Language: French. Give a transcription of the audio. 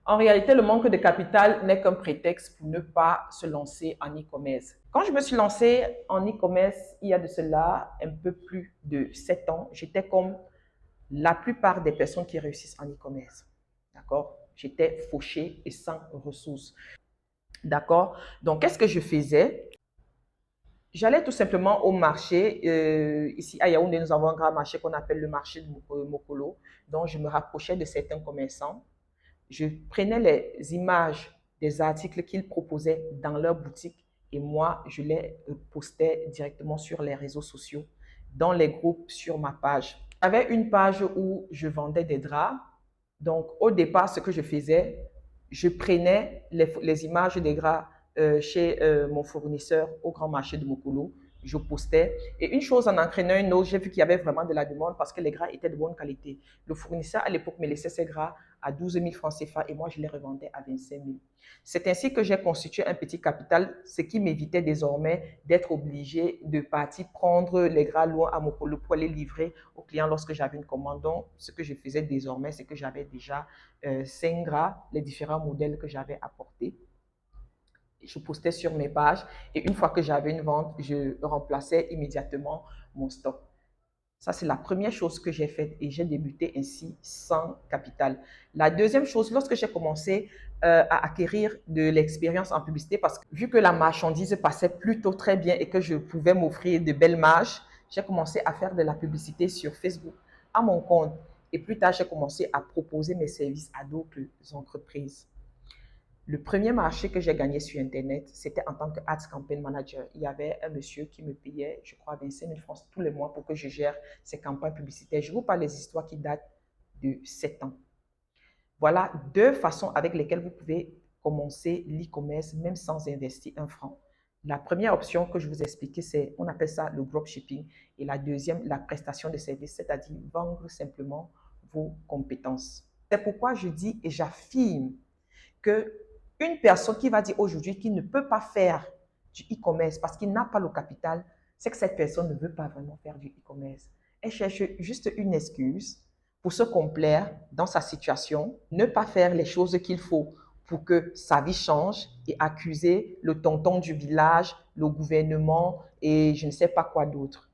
En réalité, le manque de capital n'est qu'un prétexte pour ne pas se lancer en e-commerce. Quand je me suis lancée en e-commerce, il y a de cela un peu plus de 7 ans, j'étais comme la plupart des personnes qui réussissent en e-commerce. D'accord? J'étais fauchée et sans ressources. D'accord? Donc, qu'est-ce que je faisais? J'allais tout simplement au marché. Ici à Yaoundé, nous avons un grand marché qu'on appelle le marché de Mokolo. Donc, je me rapprochais de certains commerçants. Je prenais les images des articles qu'ils proposaient dans leur boutique et moi, je les postais directement sur les réseaux sociaux, dans les groupes, sur ma page. J'avais une page où je vendais des draps. Donc, au départ, ce que je faisais, je prenais les images des draps chez mon fournisseur au grand marché de Mokolo. Je postais. Et une chose en entraînant une autre, j'ai vu qu'il y avait vraiment de la demande parce que les gras étaient de bonne qualité. Le fournisseur, à l'époque, me laissait ses gras à 12 000 francs CFA et moi, je les revendais à 25 000. C'est ainsi que j'ai constitué un petit capital, ce qui m'évitait désormais d'être obligé de partir prendre les gras loin à Mokolo pour les livrer aux clients lorsque j'avais une commande. Donc, ce que je faisais désormais, c'est que j'avais déjà 5 gras, les différents modèles que j'avais apportés. Je postais sur mes pages et une fois que j'avais une vente, je remplaçais immédiatement mon stock. Ça, c'est la première chose que j'ai faite et j'ai débuté ainsi sans capital. La deuxième chose, lorsque j'ai commencé à acquérir de l'expérience en publicité, parce que vu que la marchandise passait plutôt très bien et que je pouvais m'offrir de belles marges, j'ai commencé à faire de la publicité sur Facebook à mon compte. Et plus tard, j'ai commencé à proposer mes services à d'autres entreprises. Le premier marché que j'ai gagné sur Internet, c'était en tant que Ads Campaign Manager. Il y avait un monsieur qui me payait, je crois, 25 000 francs tous les mois pour que je gère ses campagnes publicitaires. Je vous parle des histoires qui datent de 7 ans. Voilà deux façons avec lesquelles vous pouvez commencer l'e-commerce même sans investir un franc. La première option que je vous ai expliquée, c'est, on appelle ça le dropshipping. Et la deuxième, la prestation de services, c'est-à-dire vendre simplement vos compétences. C'est pourquoi je dis et j'affirme que une personne qui va dire aujourd'hui qu'il ne peut pas faire du e-commerce parce qu'il n'a pas le capital, c'est que cette personne ne veut pas vraiment faire du e-commerce. Elle cherche juste une excuse pour se complaire dans sa situation, ne pas faire les choses qu'il faut pour que sa vie change et accuser le tonton du village, le gouvernement et je ne sais pas quoi d'autre.